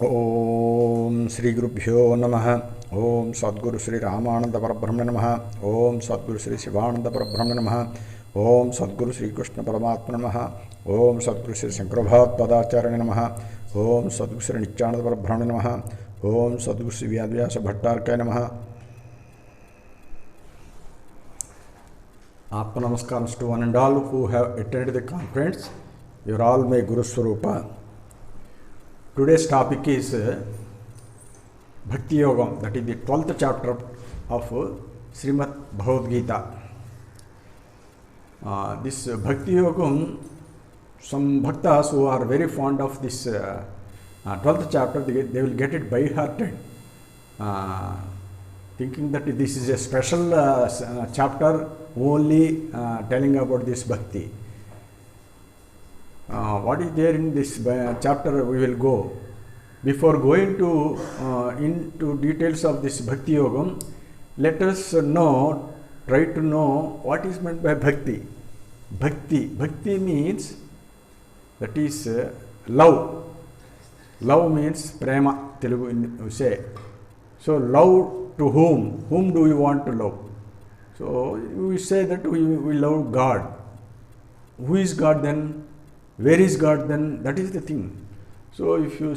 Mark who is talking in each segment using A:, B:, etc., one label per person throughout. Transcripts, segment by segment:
A: ओम श्री गुरुभ्यो नमः। ओम सद्गुरु श्री रामानंद परब्रह्मणे नमः। ओम सद्गुरु श्री शिवानंद परब्रह्मणे नमः। ओम सद्गुरु श्री कृष्ण परमात्मने नमः। ओम सद्गुरु श्री शंकर भगवत्पादाचार्य नमः। ओम सद्गुरु श्री नित्यानंद परब्रह्मणे नमः। ओम सद्गुरु श्री व्यास भट्टारकाय नमः। Atma Namaskars to one and all who have attended the conference. You are all my Guru Swarupa. Today's topic is Bhakti Yogam, that is the 12th chapter of Srimad Bhagavad Gita. This Bhakti Yogam, some bhaktas who are very fond of this 12th chapter, they will get it by hearted, thinking that this is a special chapter only telling about this bhakti. What is there in this chapter we will go. Before going to into details of this Bhakti Yogam, let us try to know what is meant by bhakti. Bhakti means, that is love. Love means prema, Telugu we say. So love to whom? Whom do we want to love? So we say that we love God. Who is God then? Where is God then? That is the thing. So if you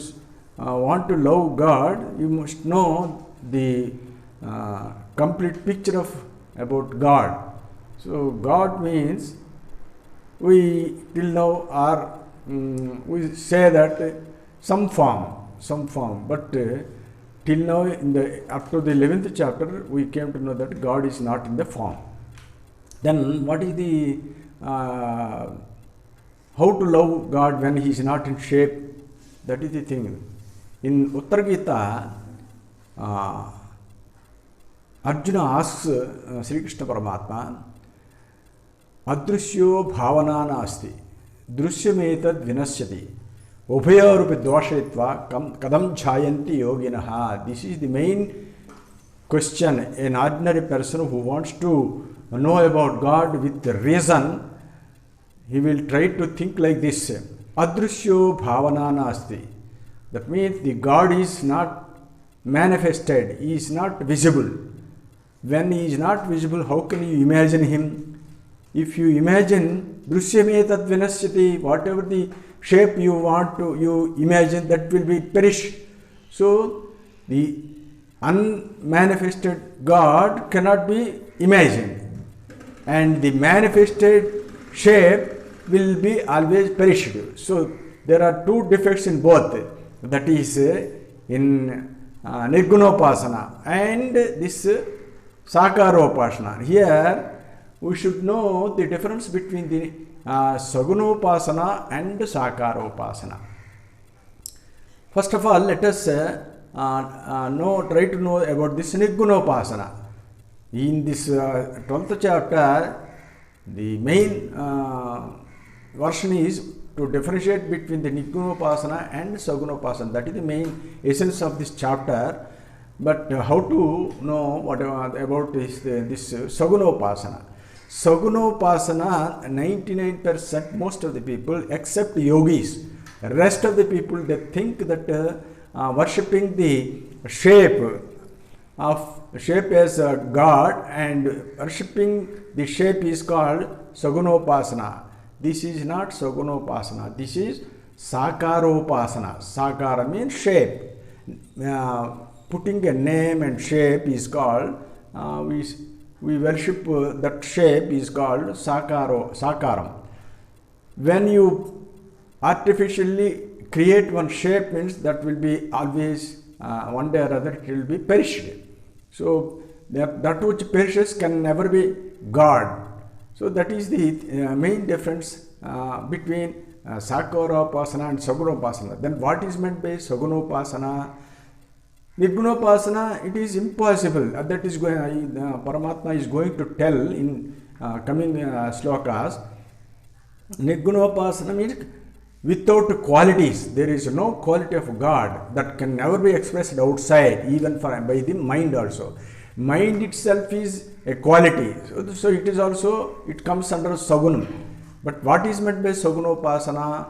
A: want to love God, you must know the complete picture about God. So God means, we till now are we say that some form, but till now up to the 11th chapter we came to know that God is not in the form. Then what is the how to love God when He is not in shape? That is the thing. In Uttar Gita, Arjuna asks Sri Krishna Paramatma, Adrishyo bhavana nasti, drusyametad vinasyati, ubhayorupi dvashayatva kadam jhayanti yoginaha. This is the main question. An ordinary person who wants to know about God with reason, he will try to think like this. Adrishyo bhavana nasti. That means the God is not manifested, He is not visible. When He is not visible, how can you imagine Him? If you imagine drusyametad vinasyati, whatever the shape you want to imagine, that will be perish. So the unmanifested God cannot be imagined, and the manifested shape will be always perished. So there are two defects in both, that is in Nirgunopasana and this Sakaropasana. Here we should know the difference between the Sagunopasana and Sakaropasana. First of all, let us try to know about this Nirgunopasana. In this 12th chapter, the main version is to differentiate between the Nirgunopasana and Sagunopasana. That is the main essence of this chapter. But how to know about this Sagunopasana? Sagunopasana, 99% most of the people, except yogis, rest of the people, they think that worshipping the shape as a God and worshipping the shape is called Sagunopasana. This is not Sagunopasana. This is Sakaropasana. Sakara means shape. Putting a name and shape is called, we worship that shape is called Sakaram. When you artificially create one shape, means that will be always, one day or other it will be perished. So that which perishes can never be God. So that is the main difference between Sakaropasana and Sagunopasana. Then what is meant by Sagunopasana? Nirgunopasana, it is impossible. That is going, Paramatma is going to tell in coming slokas. Nirgunopasana means without qualities. There is no quality of God that can never be expressed outside, even by the mind also. Mind itself is a quality. So it is also, it comes under Sagunam. But what is meant by Sagunopasana?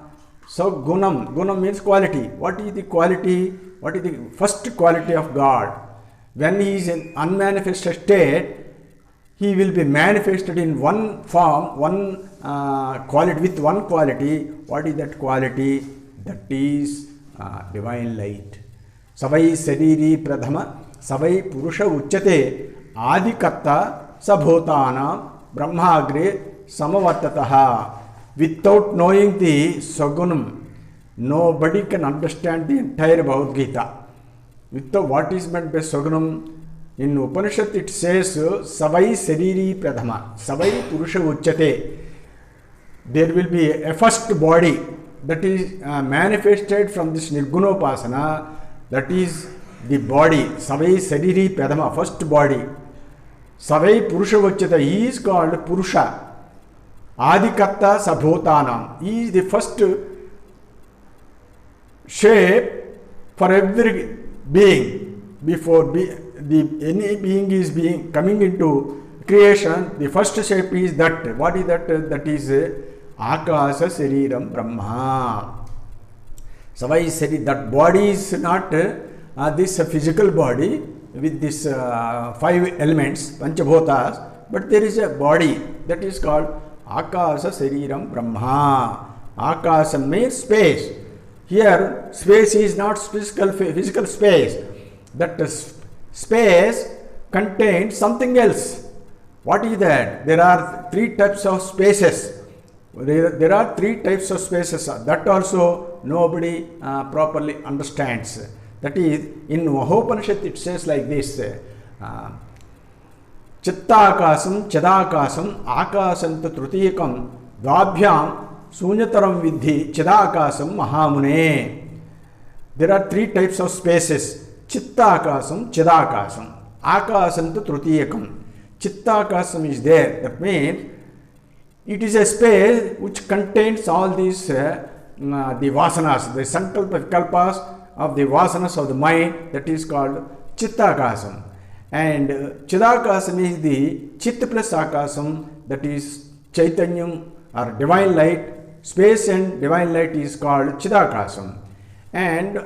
A: So gunam means quality. What is the quality? What is the first quality of God? When he is in unmanifested state, he will be manifested in one form, one quality, with one quality. What is that quality? That is divine light. Savai sariri pradhama savai purusha uchyate adikarta sabhutana brahmagre samavartataha. Without knowing the Sagunam, nobody can understand the entire Bhagavad Gita. Without what is meant by Sagunam, in Upanishad it says Savai Sariri Pradhama, Savai Purusha Uchyate. There will be a first body that is manifested from this Nirgunopasana, that is the body, Savai Sariri Pradhama, first body. Savai Purusha Uchyate, he is called Purusha. Adikarta Sabhutanam, he is the first shape for every being. Before any being is coming into creation, the first shape is that. What is that? That is Akasa Sariram Brahma. Savai Sari, that body is not this physical body with this 5 elements, Panchabhutas, but there is a body that is called Akasa Sariram Brahma. Akasa means space. Here, space is not physical space. That space contains something else. What is that? There are 3 types of spaces. There are 3 types of spaces. That also nobody properly understands. That is, in Mahopanishad it says like this. Chittakasam Chidakasam Akasanta Trutiyakam Dvabhyam Sunyataram Vidhi Chidakasam Mahamune. There are 3 types of spaces. Chittakasam Chidakasam Akasanta Trutiyakam. Chittakasam is there. That means it is a space which contains all these the vasanas, the sankalpas of the vasanas of the mind, that is called Chittakasam. And Chidakasam is the Chit plus Akasam, that is Chaitanyam or divine light. Space and divine light is called Chidakasam. And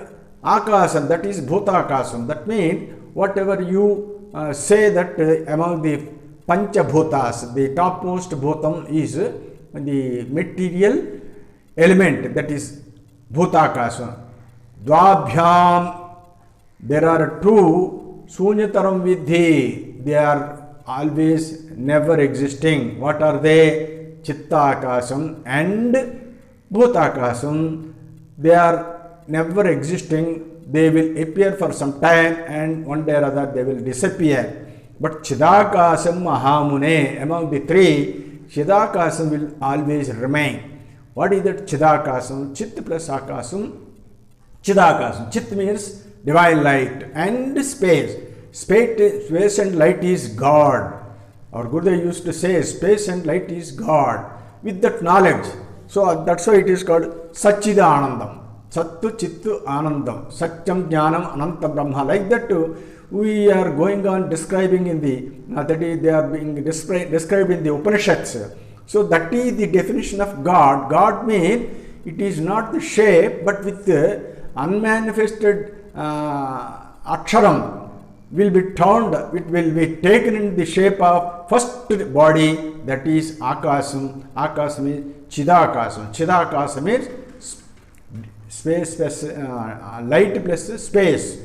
A: Akasam, that is Bhutakasam. That means whatever you say that among the Panchabhutas, the topmost Bhutam is the material element, that is Bhutakasam. Dvabhyam, there are 2. Sunyataram Vidhi, they are always never existing. What are they? Chittakasam and Bhutakasam. They are never existing. They will appear for some time and one day or other they will disappear. But Chidakasam Mahamune, among the 3, Chidakasam will always remain. What is that Chidakasam? Chit plus Akasam. Chidakasam. Chit means divine light and space. Space and light is God. Our Gurudev used to say space and light is God. With that knowledge, so that's why it is called Satchidanandam. Sattu Chittu Anandam. Satyam Jnanam Ananta Brahma. Like that we are going on describing in the, that is, they are being described in the Upanishads. So that is the definition of God. God means it is not the shape, but with the unmanifested Aksharam will be turned, it will be taken in the shape of first body, that is Akasam. Akasam is Chidakasam. Chidakasam is space plus light plus space.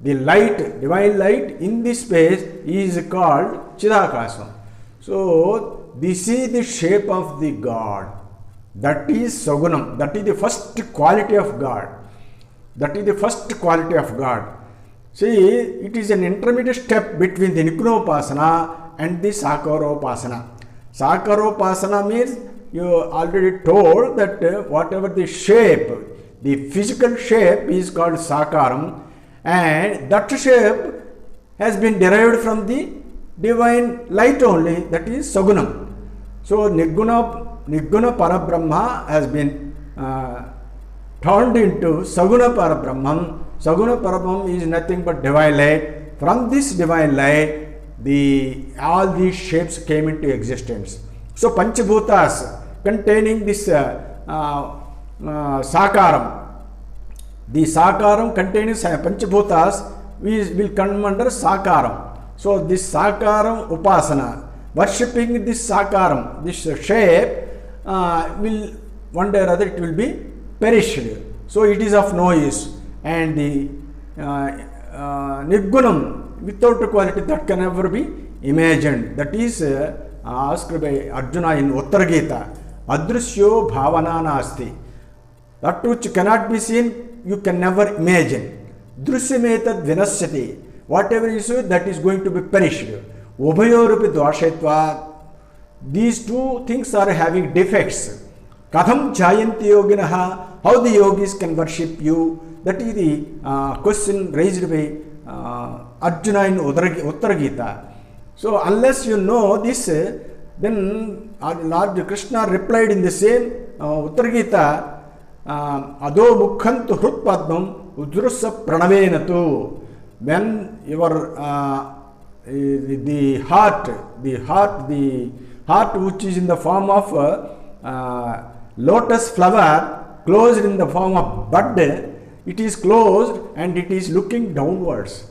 A: The light, divine light in this space is called Chidakasam. So this is the shape of the God. That is Sagunam. That is the first quality of God. That is the first quality of God. See, it is an intermediate step between the Nirgunopasana and the Sakaropasana. Sakaropasana means you already told that whatever the shape, the physical shape is called Sakaram, and that shape has been derived from the divine light only, that is Sagunam. So Nirguna Parabrahma has been turned into Saguna Parabrahman. Saguna Parabrahman is nothing but divine light. From this divine light, all these shapes came into existence. So Panchabhutas containing this Sakaram. The Sakaram containing Panchabhutas will come under Sakaram. So this Sakaram Upasana, worshipping this Sakaram, this shape, will one day or other it will be perished. So it is of no use. And the Nirgunam, without quality, that can never be imagined. That is asked by Arjuna in Uttara Gita. Adrishyo bhavana nasti. That which cannot be seen, you can never imagine. Drusyametad vinasyati. Whatever you see, that is going to be perished. Ubhayorupi dvashetva. These two things are having defects. Katham jayanti yoginaha. How the yogis can worship you? That is the question raised by Arjuna in Uttara Gita. So unless you know this, then Lord Krishna replied in the same Uttara Gita, Ado mukhantu hrutpadmam udrusa pranavenatu. When your the heart which is in the form of lotus flower, closed in the form of bud, it is closed and it is looking downwards.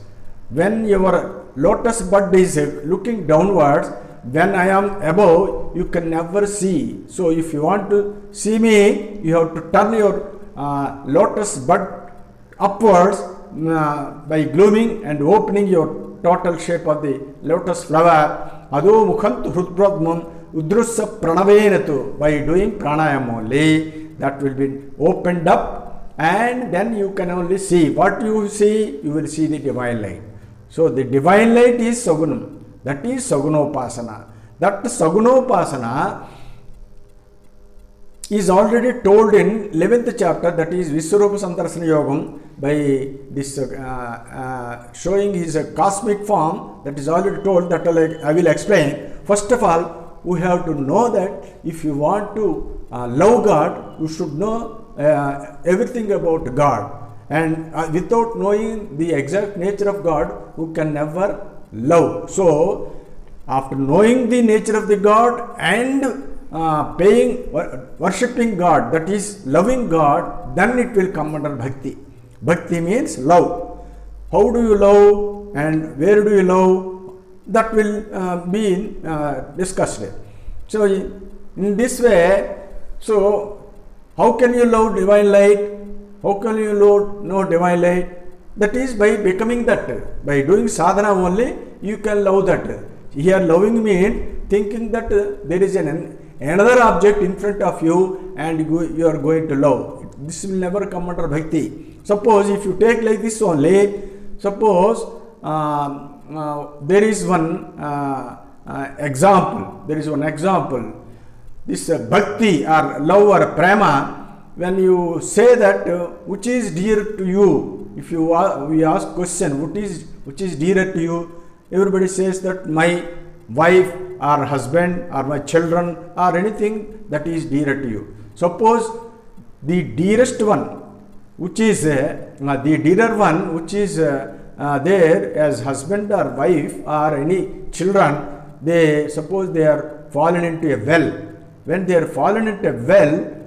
A: When your lotus bud is looking downwards, when I am above, you can never see. So if you want to see me, you have to turn your lotus bud upwards by glooming and opening your total shape of the lotus flower. Ado mukhantu hrutpradmam udrusa pranavenatu. By doing pranayam only, that will be opened up, and then you can only see. What you see, you will see the divine light. So the divine light is Sagunam. That is Sagunopasana. That Sagunopasana is already told in 11th chapter, that is Viswarupa Sandarsana Yogam, by this showing his cosmic form. That is already told, that I will explain. First of all, we have to know that if you want to love God, you should know everything about God. And without knowing the exact nature of God, you can never love. So, after knowing the nature of the God and worshipping God, that is loving God, then it will come under Bhakti. Bhakti means love. How do you love and where do you love? That will be discussed. So, in this way, so how can you love divine light? How can you know divine light? That is by becoming that. By doing sadhana only, you can love that. Here loving means thinking that there is another object in front of you and you are going to love. This will never come under Bhakti. Suppose if you take like this only, suppose there is one example. There is one example. This Bhakti or love or prema, when you say that which is dear to you, if we ask question which is dearer to you, everybody says that my wife or husband or my children or anything that is dearer to you. Suppose the dearest one, which is the dearer one, which is there as husband or wife or any children, suppose they are fallen into a well. When they are fallen into a well,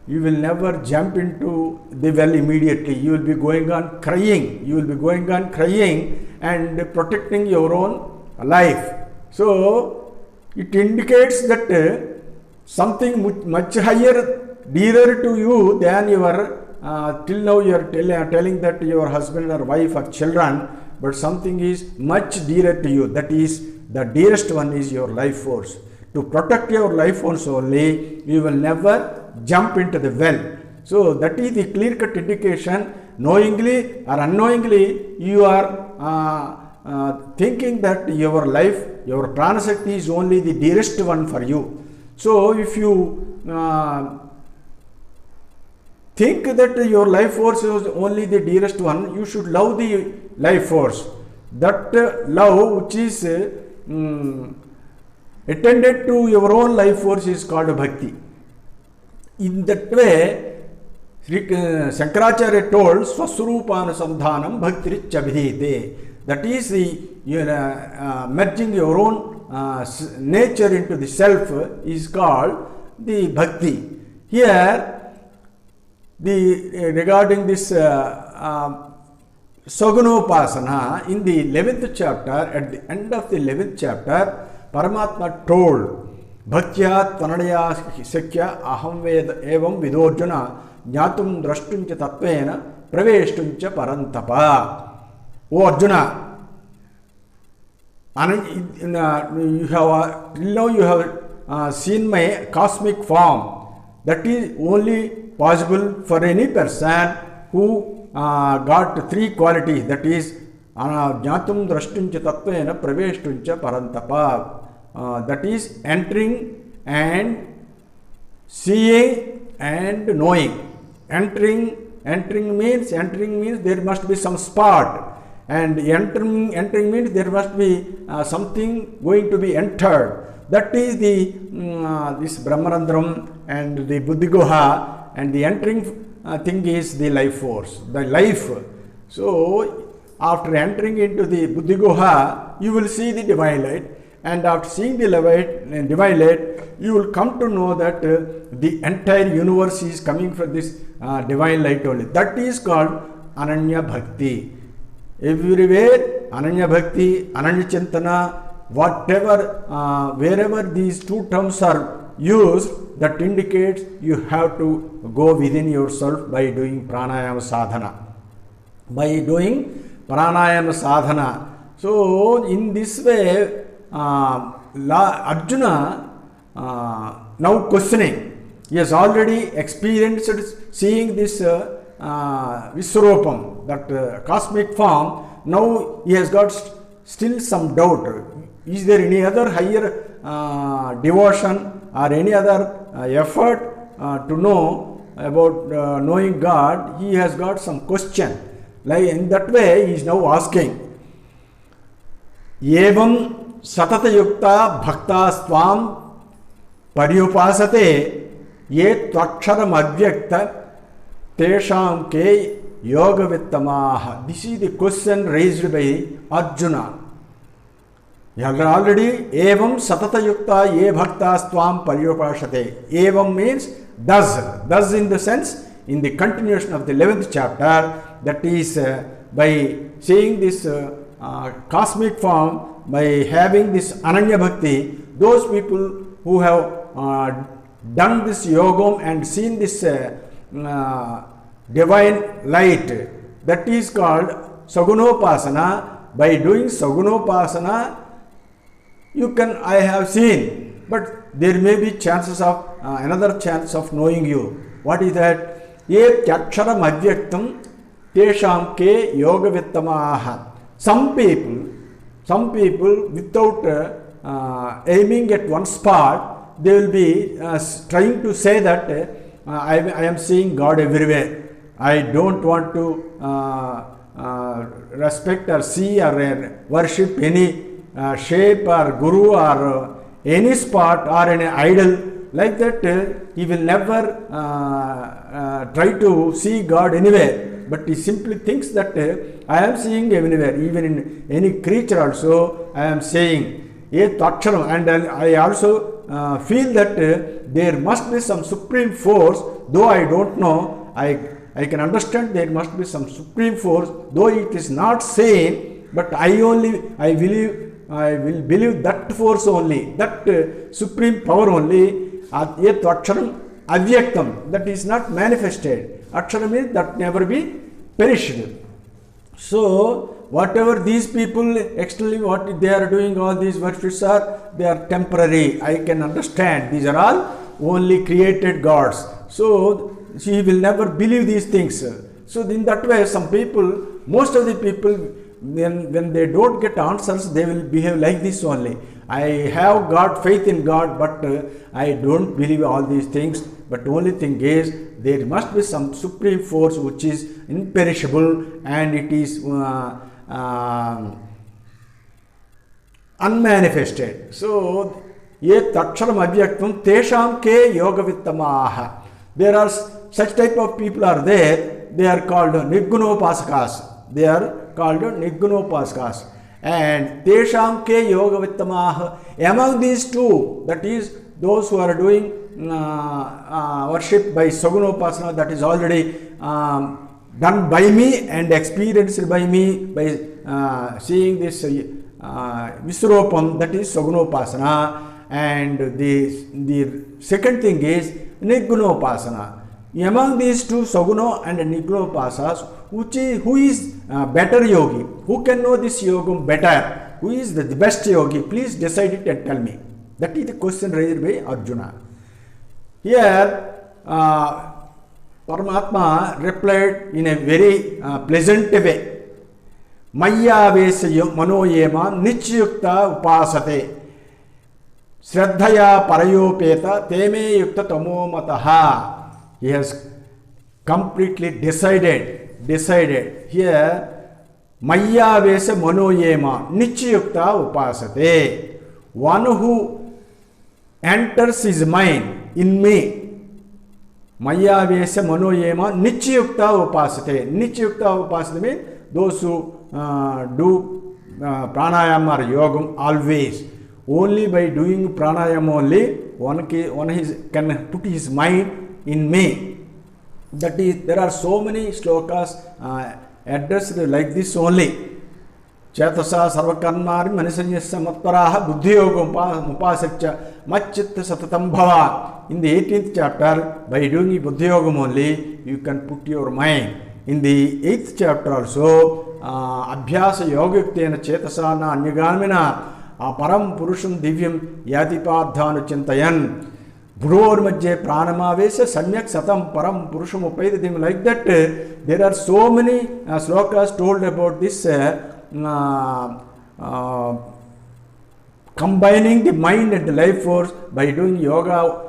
A: you will never jump into the well immediately. You will be going on crying. You will be going on crying and protecting your own life. So, it indicates that something much higher, dearer to you than your, till now you are telling that your husband or wife or children, but something is much dearer to you. That is, the dearest one is your life force. To protect your life force only, you will never jump into the well. So that is the clear-cut indication. Knowingly or unknowingly, you are thinking that your life, your pranashakti is only the dearest one for you. So if you think that your life force is only the dearest one, you should love the life force. That love which is attended to your own life force is called bhakti. In that way, Shankaracharya told Swasrupanasandhanam bhaktiriccha vidhite. That is the merging your own nature into the self is called the bhakti. Here, regarding this Sagunopasana, in the 11th chapter, at the end of the 11th chapter, Paramatma told, Bhaktya Tanadaya Sakya Aham Ved Evam Vidorjuna Jnatum Drashtuncha Tatvena Praveshtuncha Parantapa. O Arjuna, you have till now you have seen my cosmic form. That is only possible for any person who got three qualities, that is Jnatum Drashtuncha Tattvena Praveshtuncha Parantapa, that is entering and seeing and knowing. Entering means there must be some spot, and entering means there must be something going to be entered. That is the this Brahmarandram and the Buddhiguha, and the entering thing is the life force, the life. So after entering into the Buddhiguha, you will see the divine light, and after seeing the divine light, you will come to know that the entire universe is coming from this divine light only. That is called Ananya Bhakti. Everywhere Ananya Bhakti, Ananya Chintana, whatever, wherever these two terms are used, that indicates you have to go within yourself by doing pranayama sadhana. By doing pranayama sadhana. So in this way, Arjuna now questioning. He has already experienced seeing this Viswarupam, that cosmic form. Now he has got still some doubt. Is there any other higher devotion or any other effort to know about knowing God? He has got some question. Like in that way, he is now asking, Evam satata yukta bhakta svam paryupasate ye tvaksharam avyakta tesham ke yoga vittamaha. This is the question raised by Arjuna. Already, evam satata yukta ye bhakta stvam paryupasate. Evam means thus in the sense, in the continuation of the 11th chapter, that is by seeing this cosmic form, by having this Ananya Bhakti, those people who have done this yogam and seen this divine light, that is called Sagunopasana. By doing Sagunopasana, you can, I have seen, but there may be chances of another chance of knowing you. What is that? Ye tyaksharam avyaktam tesham ke yoga vittamaha. Some people without aiming at one spot, they will be trying to say that I am seeing God everywhere. I don't want to respect or see or worship any shape or guru or any spot or any idol. Like that, he will never try to see God anywhere, but he simply thinks that I am seeing everywhere, even in any creature also I am seeing. And I also feel that there must be some supreme force, though I don't know, I can understand there must be some supreme force, though it is not seen, but I will believe that force only, that supreme power only. Yet Aksharam Avyaktam, that is not manifested. Aksharam means that never be perished. So whatever these people externally what they are doing, all these worships are, they are temporary. I can understand. These are all only created gods. So she will never believe these things. So in that way, some people, most of the people, when they don't get answers, they will behave like this only. I have got faith in God, but I don't believe all these things. But only thing is, there must be some supreme force which is imperishable and it is unmanifested. So, ye taksharam avyaktam tesham ke yoga vittamaha. There are such type of people are there. They are called nirgunopasakas. They are called nirgunopasakas. And tesham ke yoga vittamaha. Among these two, that is those who are doing worship by Sagunopasana, that is already done by me and experienced by me by seeing this Visrupam, that is Sagunopasana. And the second thing is Nirgunopasana. Among these two, Saguno and Nirgunopasas, who is better yogi? Who can know this yogam better? Who is the best yogi? Please decide it and tell me. That is the question raised by Arjuna. Here, Paramatma replied in a very pleasant way. Maya vesaya manoyema nityukta upasate Shraddhaya parayopeta teme yukta tamo mataha. He has completely decided. Here, Maya vesa manoyema nityukta upasate. One who enters his mind in me. Maya vesa manoyema nityukta upasate. Nityukta upasate means those who do pranayama or yogam always. Only by doing pranayama only one can put his mind in me. That is, there are so many slokas addressed like this only. Chetasa sarvakarmari manisanyasya matparaha buddhiyogam upasaccha macchitta satatam bhava. In the 18th chapter, by doing buddhiyogam only, you can put your mind. In the 8th chapter also, abhyasa yogyuktena chetasana anyagamina param purusham divyam yatipadhanu chintayan. Bhuror madhye pranamavesha samyak satam param purusham upaidatim. Like that, there are so many slokas told about this combining the mind and the life force. By doing yoga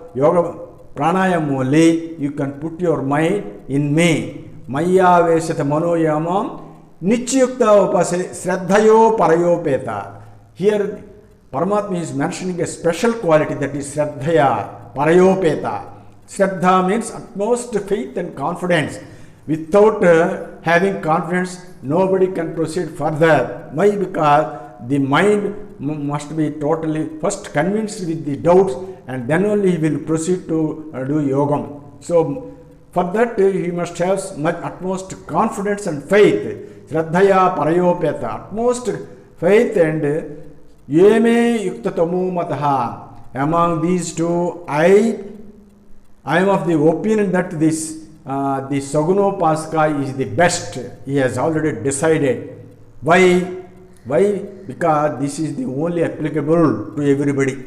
A: pranayam only, you can put your mind in me. Maya vesata manoyamam nityukta upase shraddhayo parayopeta. Here Paramatma is mentioning a special quality, that is shraddhaya parayopeta. Shraddha means utmost faith and confidence. Without having confidence, nobody can proceed further. Why? Because the mind must be totally first convinced with the doubts, and then only he will proceed to do yogam. So for that he must have utmost confidence and faith. Shraddhaya parayopeta, utmost faith and yeme yuktatamu mataha. Among these two, I am of the opinion that this the Sagunopasaka is the best. He has already decided. Why? Because this is the only applicable to everybody.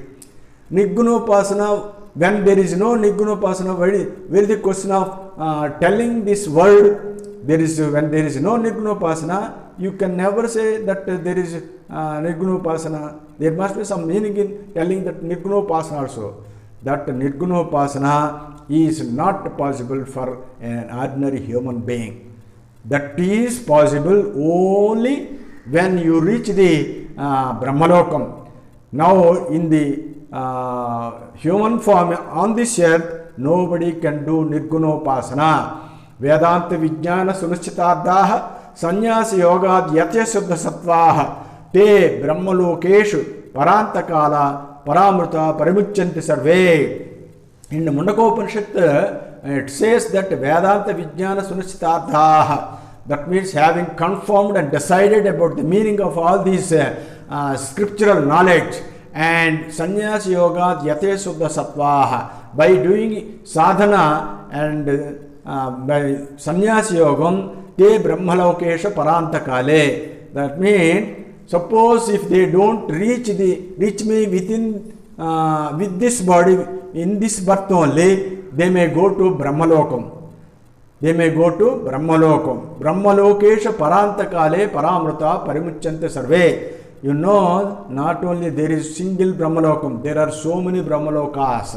A: Nirgunopasana, when there is no Nirgunopasana, where is the question of telling this word? When there is no Nirgunopasana, you can never say that there is Nirgunopasana. There must be some meaning in telling that Nirgunopasana also. That Nirgunopasana is not possible for an ordinary human being. That is possible only when you reach the Brahmalokam. Now in the human form on this earth, nobody can do Nirgunopasana. Vedanta Vijnana Sunischitardaha Sanyasa Yogad Yatya Suddha Sattvaha Te Brahmalokeshu Parantakala Paramrita Parimuchanti Sarve. In the Mundakopanishad, it says that Vedanta Vijnana Sunischitardaha, that means having confirmed and decided about the meaning of all these scriptural knowledge, and Sannyasa Yoga Yate Suddha Sattvaha, by doing sadhana and by Sannyasa Yogam Te Brahmalokesha Parantakale. That means, suppose if they don't reach me within with this body in this birth only, they may go to Brahmalokam. Brahmalokesha Parantakale Paramrita Parimuchyante Sarve. You know, not only there is single Brahmalokam, there are so many Brahmalokas.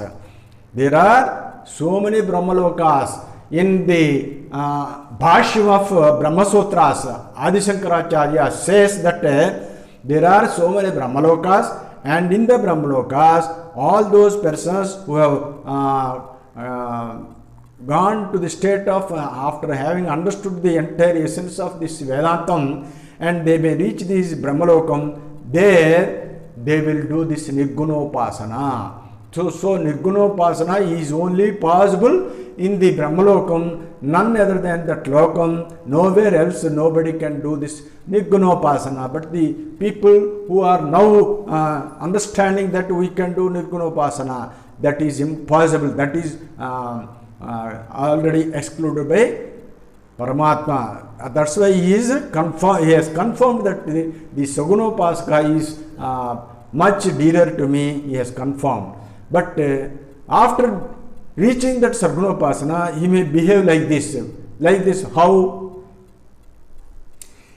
A: In the Bhashyam of Brahma Sutras, Adi Shankaracharya says that there are so many Brahmalokas, and in the Brahmalokas, all those persons who have gone to the state of after having understood the entire essence of this Vedantam, and they may reach this Brahmalokam, there they will do this Nirgunopasana. So Nirgunopasana is only possible in the Brahmalokam, none other than that lokam, nowhere else nobody can do this Nirgunopasana. But the people who are now understanding that we can do Nirgunopasana, that is impossible, that is already excluded by Paramatma. That's why he has confirmed that the Sagunopasaka is much dearer to me, he has confirmed. But after reaching that Sagunopasana, he may behave like this, how?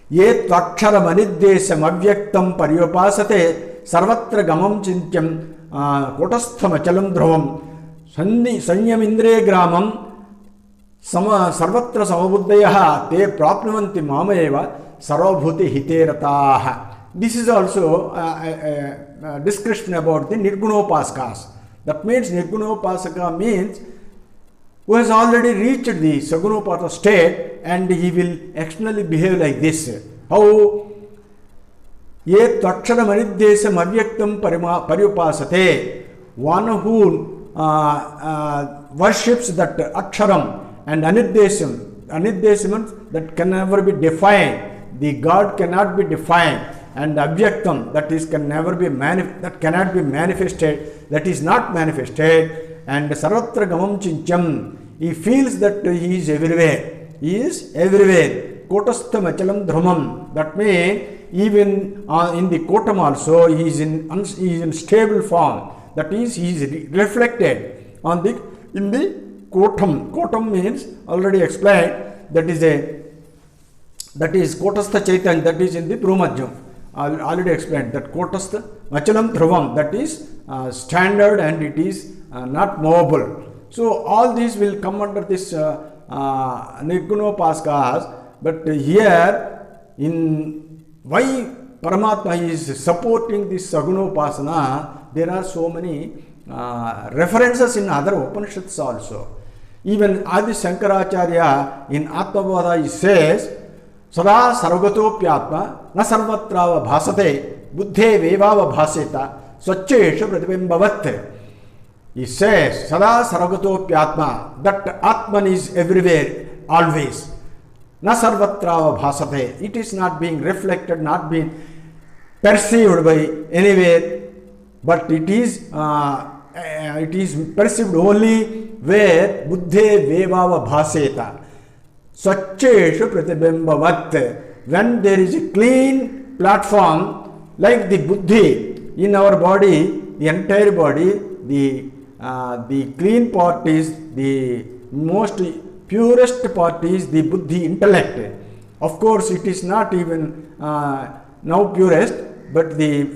A: Ye tvaksharam aniddesam avyaktam paryopasate sarvatra gamam chintyam kotastham achalam dhruvam sanyam indre gramam sarvatra samabuddhayah te prapnuvanti mamaeva sarvabhuti hiterataha. This is also a description about the Nirgunopaskas. That means Nirgunopasaka means who has already reached the Sagunopasaka state and he will externally behave like this. How? Ye tvaksharam aniddesam avyaktam paryupasate. One who worships that aksharam and aniddesam. Aniddesam that can never be defined. The God cannot be defined. And avyaktam, that is can never be that cannot be manifested, that is not manifested. And sarvatra gamam chincham, he feels that he is everywhere. He is everywhere. Kotastham achalam dhrumam. That means even in the kotam also he is in stable form. That is, he is reflected in the kotam. Kotam means already explained. That is kotastha chaitanya. That is in the Brahmajam. Already explained that kotastha machalam dhruvam, that is standard and it is not movable. So all these will come under this Nirgunopaskas. But here, in why Paramatma is supporting this Sagunopasana, there are so many references in other Upanishads also. Even Adi Shankaracharya in Atmabodha he says, Sada sarvatopyatma na sarvatra bhasate buddhe vevava bhaseta swachesha pratibimbavat. He says, Sada sarvatopyatma, that Atman is everywhere, always. Na sarvatra bhasate, it is not being reflected, not being perceived by anywhere, but it is perceived only where buddhe vevava bhaseta. Swacheshu pratibimbavat. When there is a clean platform, like the buddhi in our body, the entire body, the clean part is the most purest part is the buddhi intellect. Of course, it is not even now purest, but the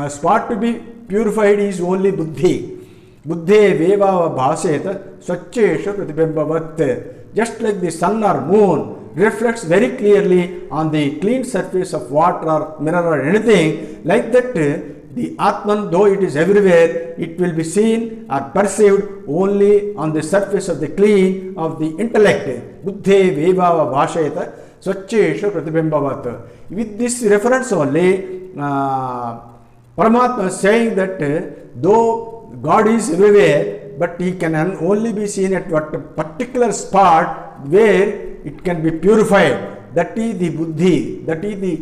A: spot to be purified is only buddhi. Buddhe vevava bhaseta swacheshu pratibimbavat. Just like the sun or moon reflects very clearly on the clean surface of water or mirror or anything, like that the Atman, though it is everywhere, it will be seen or perceived only on the surface of the clean of the intellect. Buddhe vevava bhasheta swachesha pratibimbavat. With this reference only, Paramatma is saying that though God is everywhere, but he can only be seen at what particular spot where it can be purified. That is the buddhi, that is the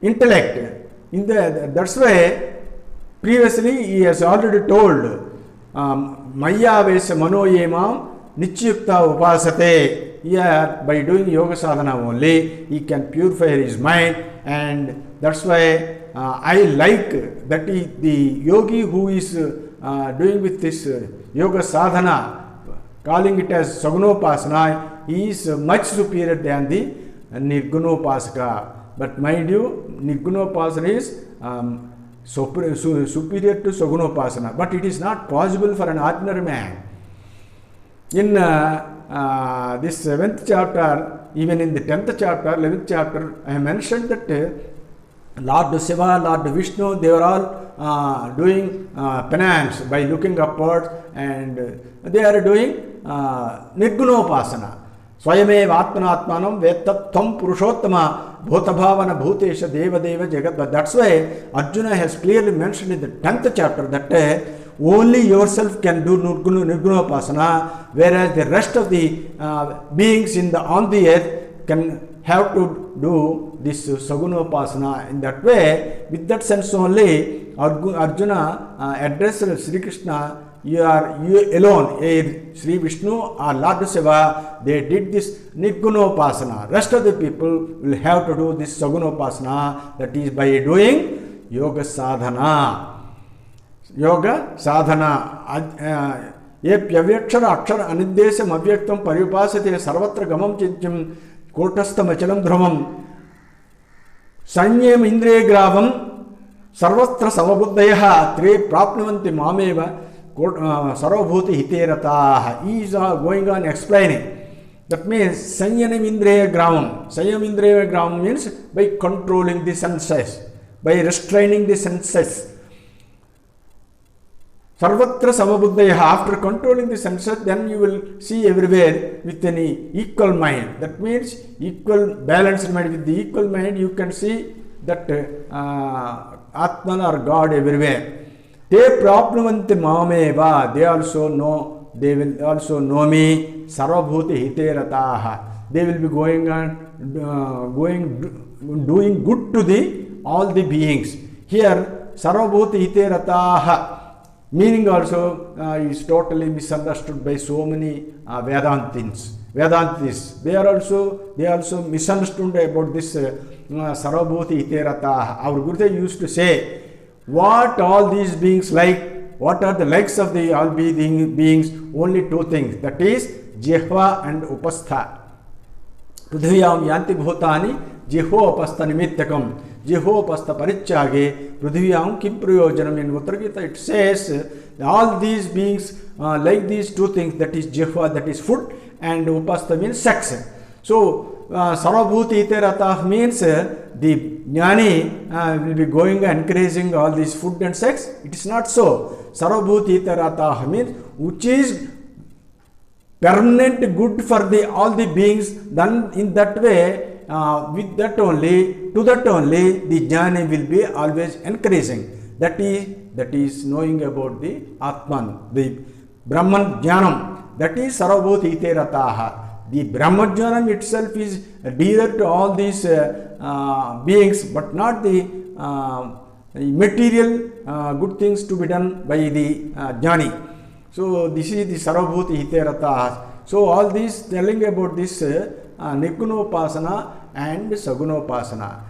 A: intellect. That's why previously he has already told Maya Vesa Mano Yemam Nichyukta Upasate. Here, by doing yoga sadhana only, he can purify his mind, and that's why I like that the yogi who is doing with this yoga sadhana, calling it as Sagunopasana, he is much superior than the Nirgunopasaka. But mind you, Nirgunopasana is superior to Sagunopasana, but it is not possible for an ordinary man. In this 7th chapter, even in the 10th chapter, 11th chapter, I mentioned that Lord Shiva, Lord Vishnu, they were all doing penance by looking upwards, and they are doing Nirgunopasana. स्वयमेव आत्मनात्मानं वेत्तत्वं पुरुषोत्तम bhutabhavana bhutesha devadeva jagat. That's why Arjuna has clearly mentioned in the 10th chapter that only yourself can do nirgunopasana, whereas the rest of the beings on the earth can have to do this sagunopasana. In that way, with that sense only, Arjuna addressed Sri Krishna, you alone, Sri Vishnu or Lord Shiva, they did this nirgunopasana. Rest of the people will have to do this sagunopasana, that is by doing yoga sadhana. Yoga sadhana. Ye pyavyakshara akshara aniddesam avyaktam paripasate sarvatra gamam chinchim kotastam achalam dhramam sanyam indriya gravam sarvatra savabuddhayaha tre prapnuvanti mameva sarvabhuti hiterataha. He is going on explaining. That means sanyanam indriya gravam. Sanyam indriya gravam means by controlling the senses, by restraining the senses. Sarvatra savabuddhayaha. After controlling the senses, then you will see everywhere with any equal mind. That means equal balanced mind. With the equal mind, you can see that Atman or God everywhere. Te prapnuvanti mameva. They also know. They will also know me. Sarvabhuti hiterataha. They will be going doing good to all the beings. Here, sarvabhuti hiterataha meaning also is totally misunderstood by so many Vedantis. They also misunderstood about this sarvabhuti hiterataha. Our Gurudev used to say, what all these beings like, what are the likes of the all beings? Only two things, that is jihva and upastha. Prithviyam yanti bhutani jihvopastha nimittakam. Jihvopastha parityage prithviyam kim prayojanam. In Uttara Gita it says all these beings like these two things, that is jihva, that is food, and upastha means sex. So sarvabhuti hiterataha means the jnani will be going and encouraging all this food and sex. It is not so. Sarvabhuti hiterataha means which is permanent good for all the beings. Then in that way, with that only, to that only, the jnani will be always encouraging. That is knowing about the Atman, the Brahman Jnanam. That is sarvabhuti hiterataha. The Brahmajnanam itself is dearer to all these beings, but not the material good things to be done by the jnani. So this is the sarvabhuti hiterataha. So all this telling about this nirgunopasana and sagunopasana.